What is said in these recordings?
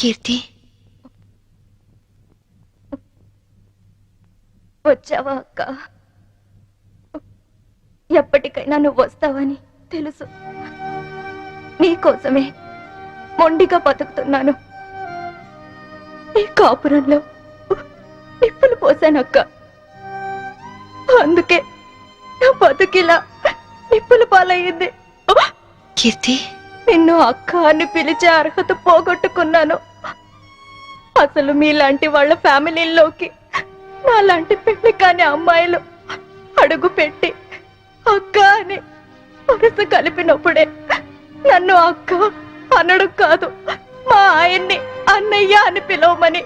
కీర్తి, వచ్చావా అక్క? ఎప్పటికైనా నువ్వు వస్తావని తెలుసు. నీకోసమే మొండిగా బతుకుతున్నాను. ఈ కాపురంలో నిప్పులు పోసానక్క. అందుకే నా బతుకిలా నిప్పుల పాలయ్యింది. కీర్తి, నిన్ను అక్క అని పిలిచే అర్హత పోగొట్టుకున్నాను. అసలు మీలాంటి వాళ్ళ ఫ్యామిలీల్లోకి నాలాంటి పెళ్లి కాని అమ్మాయిలు అడుగు పెట్టి అక్క అని వరుస కలిపినప్పుడే నన్ను అక్క అనడు కాదు, మా ఆయన్ని అన్నయ్య అని పిలవమని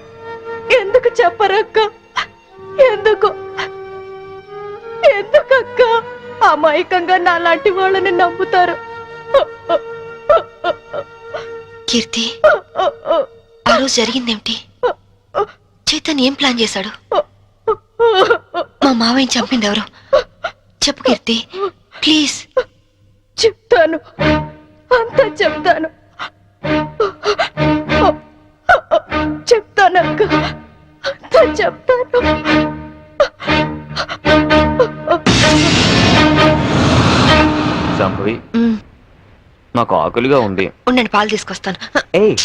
ఎందుకు చెప్పరక్క? ఎందుకు ఎందుకక్క అమాయకంగా నాలాంటి వాళ్ళని నమ్ముతారు? కీర్తి, ఆ రోజు జరిగిందేమిటి? చైతన్ ఏం ప్లాన్ చేశాడు? మా మావయ్యని చంపింది ఎవరు? చెప్పు కీర్తి, ప్లీజ్. చెప్తాను, అంతా చెప్తాను. చెప్తానక్క, అంతా చెప్తాను. సంభవి, నాకు ఆకలిగా ఉంది. ఉండండి, పాలు తీసుకొస్తాను. ఏయ్,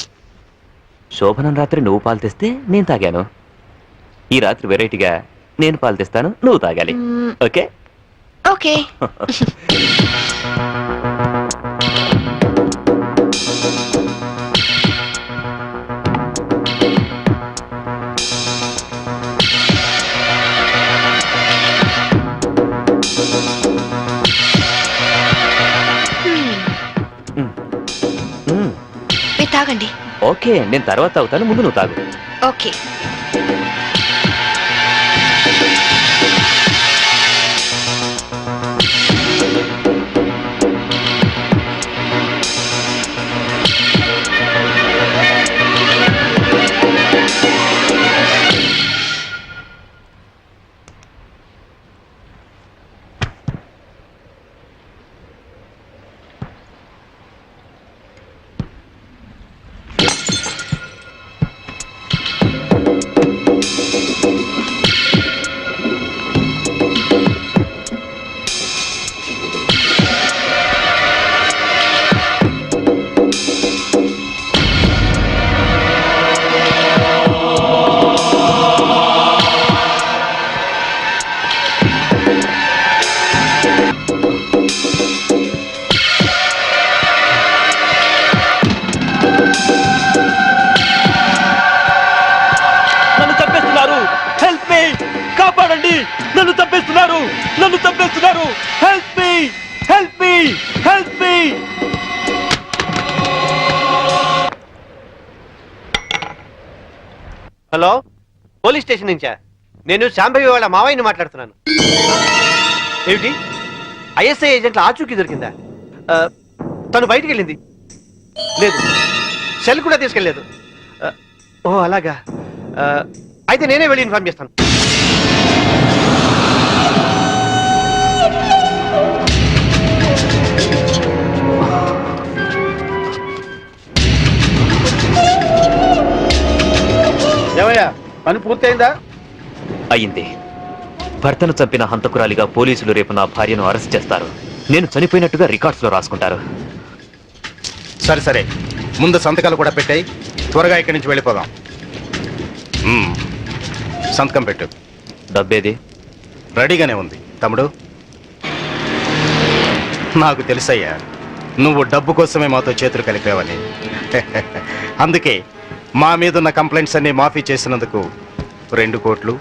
శోభనం రాత్రి నువ్వు పాలు తెస్తే నేను తాగాను. ఈ రాత్రి వెరైటీగా నేను పాలు తెస్తాను, నువ్వు తాగాలి. Okay okay. మీరు తాగండి. ఓకే, నేను తర్వాత తాగుతాను, ముందు నువ్వు తాగు. ఓకే. నన్ను చంపేస్తున్నారు, నన్ను చంపేస్తున్నారు. Help me, help me, help me. Hello, police station నుంచా? నేను శాంభవి వాళ్ళ మావయ్యని మాట్లాడుతున్నాను. ఏమిటి, ఐఎస్ఐ ఏజెంట్ల ఆచూకీ దొరికిందా? తను బయటికి వెళ్ళింది లేదు, సెల్ కూడా తీసుకెళ్ళలేదు. ఓ అలాగా, అయితే నేనే వెళ్ళి ఇన్ఫార్మ్ చేస్తాను. ఏమయ్యా, పని పూర్తయిందా? అయింది. భర్తను చంపిన హంతకురాలిగా పోలీసులు రేపు నా భార్యను అరెస్ట్ చేస్తారు. నేను చనిపోయినట్టుగా రికార్డ్స్ లో రాసుకుంటారు. సరే సరే, ముందు సంతకాలు కూడా పెట్టాయి, త్వరగా ఇక్కడి నుంచి వెళ్ళిపోదాం. సంతకం పెట్టు. డబ్బేది? రెడీగానే ఉంది తమ్ముడు. నాకు తెలుసయ్యా, నువ్వు డబ్బు కోసమే మాతో చేతులు కలిపావని. అందుకే మా మీదున్న కంప్లైంట్స్ అన్ని మాఫీ చేసినందుకు 2 కోట్లు,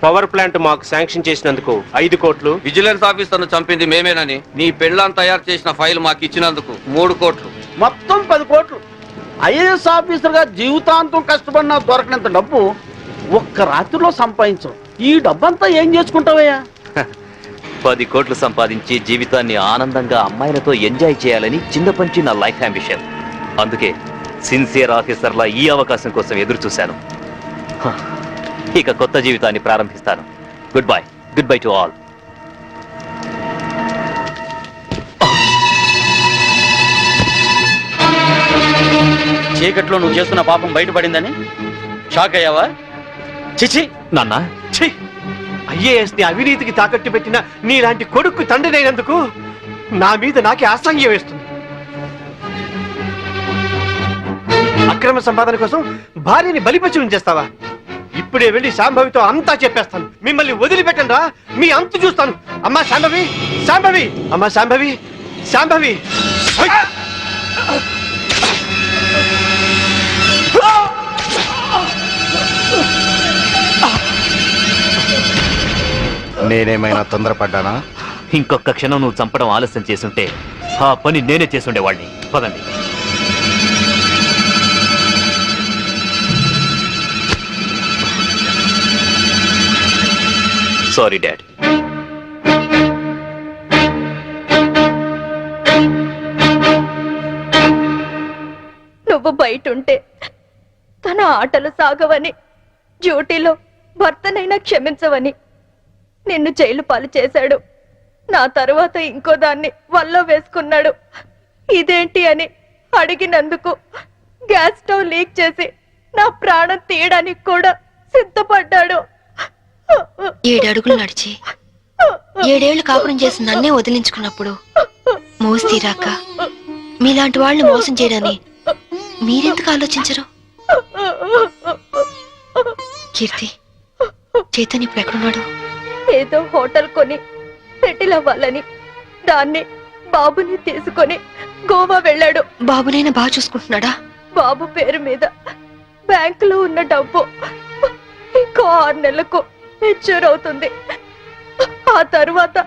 పవర్ ప్లాంట్ మాకు శాంక్షన్ చేసినందుకు 5 కోట్లు, విజిలెన్స్ ఆఫీసర్ను చంపింది మేమేనని నీ పెళ్ళాన్ని తయారు చేసిన ఫైల్ మాకు ఇచ్చినందుకు 3 కోట్లు, మొత్తం 10 కోట్లు. ఐఏఎస్ ఆఫీసర్ గా జీవితాంతం కష్టపడినా దొరకనంత డబ్బు ఒక్క రాత్రిలో సంపాదించవు. ఈ డబ్బంతా ఏం చేసుకుంటావయ్యా? 10 కోట్లు సంపాదించి జీవితాన్ని ఆనందంగా అమ్మాయిలతో ఎంజాయ్ చేయాలని చిన్నపంచి నా లైఫ్ అంబిషన్. అందుకే సిన్సియర్ ఆఫీసర్లా ఈ అవకాశం కోసం ఎదురు చూశాను. ఇక కొత్త జీవితాన్ని ప్రారంభిస్తాను. Good bye, good bye to all. చీకట్లో నువ్వు చేస్తున్న పాపం బయటపడిందని షాక్ అయ్యావా? చిచి, నాన్న ఛీ! ఐఏఎస్ ని అవినీతికి తాకట్టు పెట్టిన నీలాంటి కొడుకు తండ్రినైనందుకు నా మీద నాకే అసహ్యం వేస్తుంది. అక్రమ సంపాదన కోసం భార్యని బలిపశువుని ఉంచేస్తావా? ఇప్పుడే వెళ్ళి శాంభవితో అంతా చెప్పేస్తాను. మిమ్మల్ని వదిలిపెట్టండి రా, మీ అంతు చూస్తాను. అమ్మా శాంభవి, శాంభవి, అమ్మా శాంభవి, శాంభవి. నేనేమైనా తొందరపడ్డానా? ఇంకొక క్షణం నువ్వు చంపడం ఆలస్యం చేసుంటే ఆ పని నేనే చేసుండేవాడిని. పదండి. Sorry dad. నువ్వు బయట ఉంటే తన ఆటలు సాగవని, డ్యూటీలో భర్తనైనా క్షమించవని నిన్ను జైలు పాలు చేశాడు. నా తరువాత ఇంకో దాన్ని వల్లో వేసుకున్నాడు. ఇదేంటి అని అడిగినందుకు గ్యాస్ స్టవ్ లీక్ చేసి నా ప్రాణం తీయడానికి కూడా సిద్ధపడ్డాడు. 7 అడుగులు నడిచి 7 ఏళ్లు కాపురం చేసి నన్నే వదిలించుకున్నప్పుడు మోసి తీరాక మీలాంటి వాళ్ళని మోసం చేయడాన్ని మీరెందుకు ఆలోచించరు? కీర్తి, చైతన్య ఇప్పుడు ఎక్కడున్నాడు? ఏదో హోటల్ కొని సెటిల్ అవ్వాలని దాన్ని బాబుని తీసుకొని గోవా వెళ్ళాడు. బాబునైనా బాగా చూసుకుంటున్నాడా? బాబు పేరు మీద బ్యాంకులో ఉన్న డబ్బు ఇంకో 6 నెలలకు మెచ్యూర్ అవుతుంది. ఆ తరువాత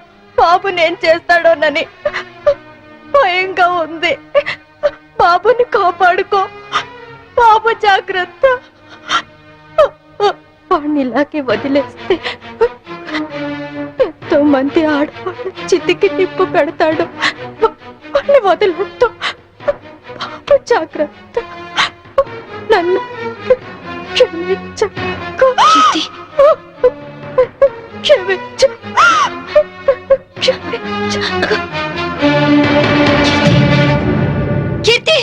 బాబు నేను చేస్తాడోనని భయంగా ఉంది. బాబుని కాపాడుకో, బాబు జాగ్రత్త. వాడిని ఇలాగే వదిలేస్తే ఎంతో మంది ఆడవాళ్ళు చితికి నిప్పు పెడతాడు. వాడిని వదిలేస్తూ బాబు జాగ్రత్త. నన్ను క్షమించకు. కీర్తి, క్షమించు, క్షమించకు. Keerthi!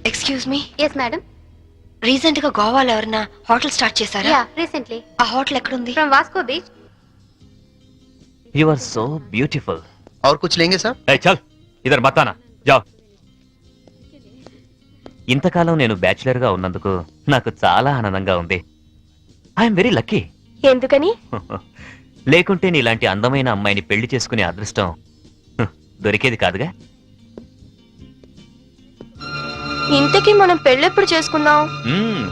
Excuse me. Yes madam. Recent గా గోవాలో ఎవరన్నా హోటల్ స్టార్ట్ చేశారా? యా, రీసెంట్లీ ఆ హోటల్ ఎక్కడుంది? From Vasco beach. You are so beautiful. और कुछ लेंगे साहब? ఏ చల్, ఇదర్ మతానా జా. ఇంతకాలం నేను బ్యాచులర్ గా ఉన్నందుకు నాకు చాలా ఆనందంగా ఉంది. I'm very lucky. ఎందుకని? లేకుంటే నీలాంటి అందమైన అమ్మాయిని పెళ్లి చేసుకునే అదృష్టం దొరికేది కాదుగా. ఇంతకీ మనం పెళ్ళెప్పుడు చేసుకుందాం? మ్మ్.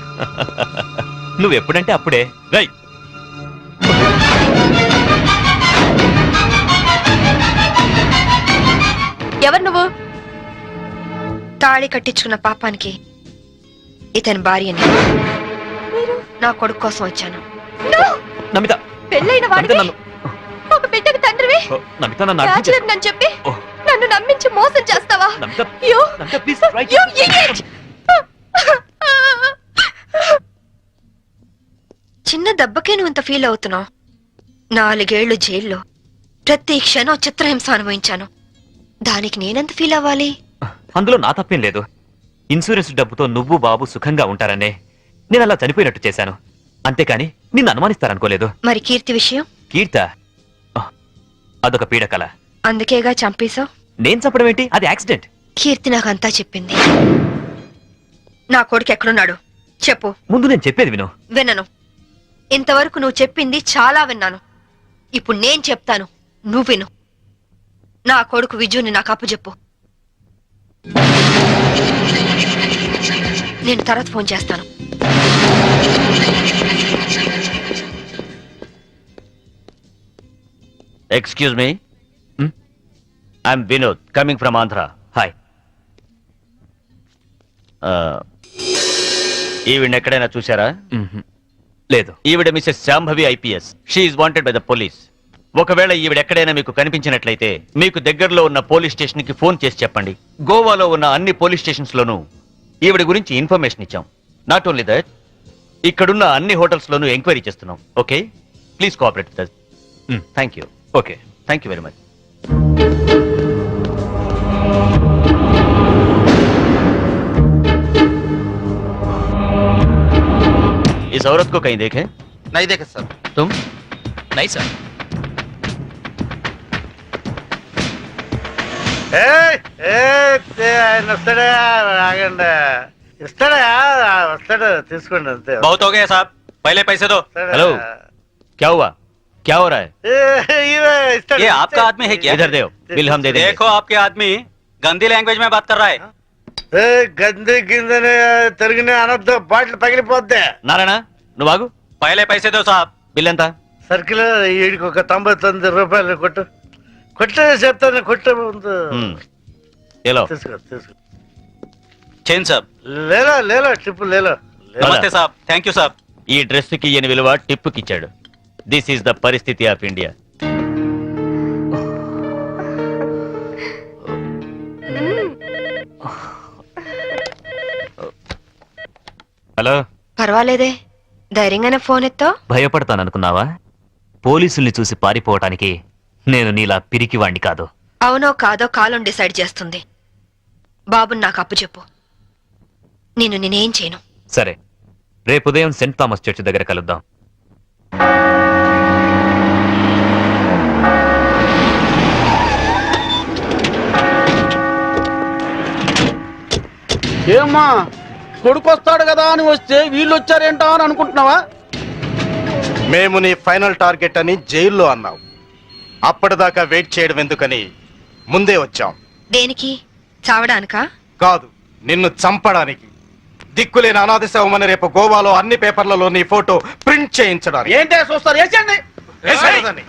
నువ్వెప్పుడంటే అప్పుడే. రై, ఎవరు నువ్వు? తాళి కట్టించుకున్న పాపానికి ఇతని భార్యని నా కొడుకు కోసం వచ్చాను. నమిత, పెళ్ళైన నమిత వాడివి, నన్ను ఒక బిడ్డకు తండ్రివి, ఓ, నమిత నన్ను అర్థం బ్యాచులర్ చేసుకో. నన్ను చెప్పి ఓ, నన్ను నమ్మించి మోసం చేస్తావా? Namitha, You- Namitha, please try to- you idiot! చిన్న దెబ్బకే నువ్వు ఇంత ఫీల్ అవుతున్నావు. 4 ఏళ్లు జైల్లో ప్రతి క్షణం చిత్రహింస అనుభవించాను. దానికి నేనెంత ఫీల్ అవ్వాలి? అందులో నా తప్పేం లేదు. ఇన్సూరెన్స్ డబ్బుతో నువ్వు బాబు సుఖంగా ఉంటారనే నేను అలా చనిపోయినట్టు చేశాను. అంతేకాని నిన్ను అనుమానిస్తారనుకోలేదు. మరి కీర్తి విషయం? కీర్త అదొక పీడకల. అందుకేగా చంపేశావు. నేను చెప్పడం ఏంటి? అది యాక్సిడెంట్. కీర్తి నాకంతా చెప్పింది. నా కొడుకు ఎక్కడున్నాడు చెప్పు. ముందు నేను చెప్పేది విను. వినను. ఇంతవరకు నువ్వు చెప్పింది చాలా విన్నాను. ఇప్పుడు నేను చెప్తాను, నువ్వు విను. నా కొడుకు విజుని నాకు అప్పచెప్పు. నేను తర్వాత ఫోన్ చేస్తాను. Excuse me, I'm Vinod coming from Andhra. Hi. ఈవిడ ఎక్కడైనా చూసారా? లేదు. ఈవిడ Mrs Shambhavi IPS. She's wanted by the police. ఒకవేళ ఈవిడ ఎక్కడైనా మీకు కనిపించినట్లయితే మీకు దగ్గరలో ఉన్న పోలీస్ స్టేషన్ కి ఫోన్ చేసి చెప్పండి. గోవాలో ఉన్న అన్ని పోలీస్ స్టేషన్స్ లోనూ ఈవిడ గురించి ఇన్ఫర్మేషన్ ఇచ్చాం. నాట్ ఓన్లీ దట్, ఇక్కడున్న అన్ని హోటల్స్ లోనూ ఎంక్వైరీ చేస్తున్నాం. Okay, please cooperate with us. Thank you. Okay. Thank you very much. इस औरत को कहीं देखे? नहीं देखे सर. तुम? నై సార్. ఆయన వస్తాడా? ఆగండి, ఇస్తాడా? వస్తాడు, తీసుకోండి అంతే. बहुत हो गया साहब, पहले पैसे दो. हेलो, क्या हुआ? क्या हो रहा है? ये आपका आदमी है क्या? इधर दे, बिल हम दे देंगे. देखो आपके आदमी गंदी लैंग्वेज में बात कर रहा है. గంది గిందని తిరిగిన అనొద్దు, బాటిల్ పగిలిపోద్ది. నారాయణ నువ్వు ఆగు. पहले पैसे दो साहब. బిల్ ఎంత? సర్కిల్ వీడికి ఒక 99 రూపాయలు కొట్టు. కొట్టే చెప్తాను, కొట్టు ముందు. ఏలో తీసుకో తీసుకో. चेन साहब. లేలో లేలో ట్రిప్ లేలో. नमस्ते साहब, थैंक यू साहब. ఈ డ్రెస్ కి ఈయన విలువ టిప్పుకి ఇచ్చాడు. దిస్ ఈస్ ద పరిస్థితి ఆఫ్ ఇండియా. హలో. పర్వాలేదే, ధైర్యంగానే ఫోన్ ఎత్తో. భయపడతాననుకున్నావా? పోలీసుల్ని చూసి పారిపోవటానికి నేను నీలా పిరికివాణ్ణి కాదు. అవునో కాదో కాలం డిసైడ్ చేస్తుంది. బాబుని నాకు అప్పు చెప్పు, నేనేం చేయను. సరే, రేపు ఉదయం సెంట్ థామస్ చర్చ్ దగ్గర కలుద్దాం. ఏమ్మా, కొడుకు వస్తాడు కదా అని వస్తే వీళ్ళు వచ్చారేంటా అని అనుకుంటున్నావా? మేము నీ ఫైనల్ టార్గెట్ అని జైల్లో అన్నావు. అప్పటిదాకా వెయిట్ చేయడం ఎందుకని ముందే వచ్చాం. దేనికి? చావడానికా? కాదు, నిన్ను చంపడానికి. దిక్కులేని అనాథ శవమని రేపు గోవాలో అన్ని పేపర్లలో నీ ఫోటో ప్రింట్ చేయించడానికి. ఏంటే చూస్తారు, వేసేయండి. వేసేయదని.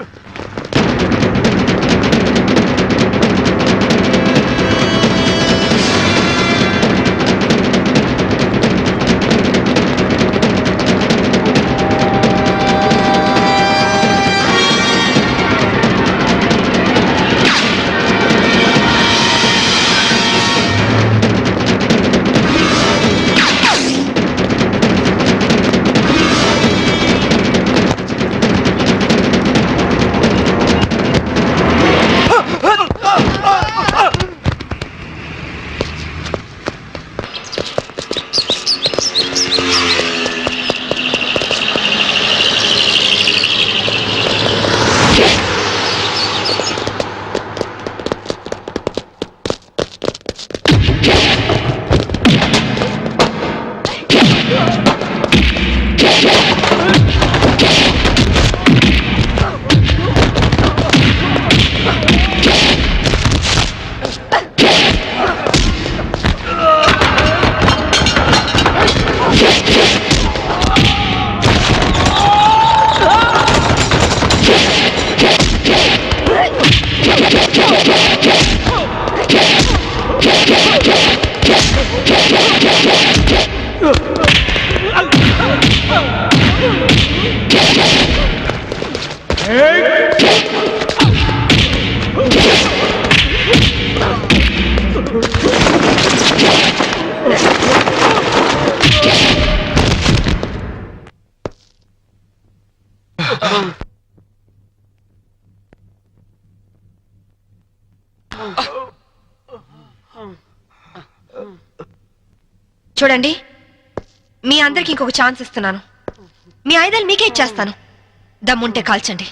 చూడండి, మీ అందరికి ఇంకొక ఛాన్స్ ఇస్తున్నాను. మీ ఆయుధాలు మీకే ఇచ్చేస్తాను. దమ్ముంటే కాల్చండి.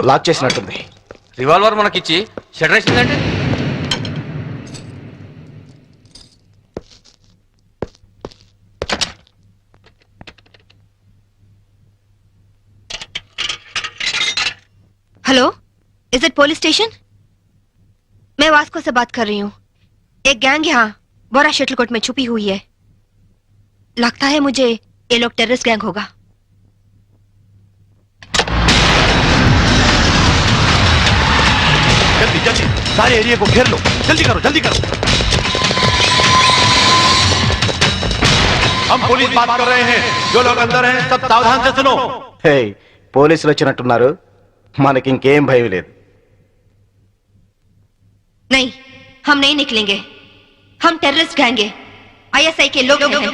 లాక్ చేసినట్టుంది. రివాల్వర్ మనకిచ్చి షెడ్ వేసిందంటే इज इट पुलिस स्टेशन? मैं वास्को से बात कर रही हूँ। एक गैंग यहाँ बोरा शटलकोट में छुपी हुई है। लगता है मुझे ये लोग टेररिस्ट गैंग होगा। जल्दी जल्दी सारे एरिया को घेर लो, जल्दी करो जल्दी करो। हम पुलिस बात कर रहे हैं, जो लोग अंदर हैं सब सावधान से सुनो। హే పోలీసులు వచ్చినట్టున్నారు, మనకి ఇంకేం భయం లేదు. नहीं, हम नहीं निकलेंगे। हम टेररिस्ट गैंग है, ISI के लोग हैं।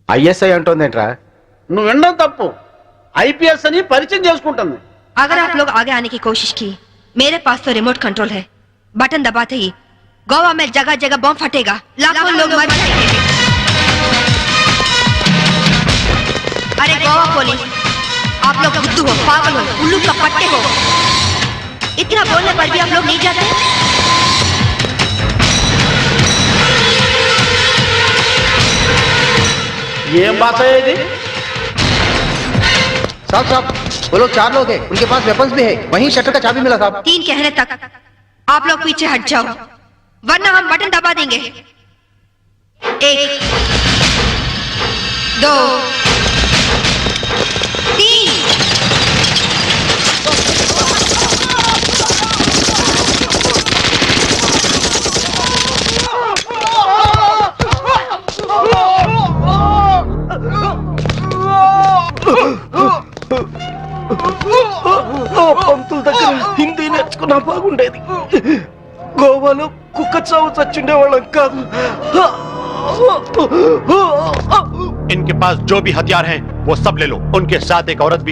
ఐఎస్ఐ అంటోందేంట్రా? నువ్వు వినడం తప్పు. ఐపీఎస్ అని పరిచయం చేసుకుంటుంది. अगर आप लोग आगे आने की कोशिश की, मेरे पास तो रिमोट कंट्रोल है। बटन दबाते ही गोवा में जगह जगह बम फटेगा, लाखों लोग मर जाएंगे। अरे गोवा पुलिस, आप लोग बुद्धू हो, पागल हो, उल्लू का पट्टे हो। इतना बोलने पर भी आप लोग नहीं जाते। ఏం భాష ఇది? साहब साहब, वो लोग 4 लोग हैं, उनके पास वेपन्स भी है। वहीं शटर का चाबी मिला साहब। 3 कहने तक आप लोग पीछे हट जाओ, वरना हम बटन दबा देंगे। 1 2 3। పంతుల దగ్గర హిందీ నేర్చుకున్నా బాగుండేది. గోవాలో కుక్క చావు చచ్చుండే వాళ్ళం కాదు. इनके पास जो भी हथियार हैं वो सब ले लो, उनके साथ एक औरत भी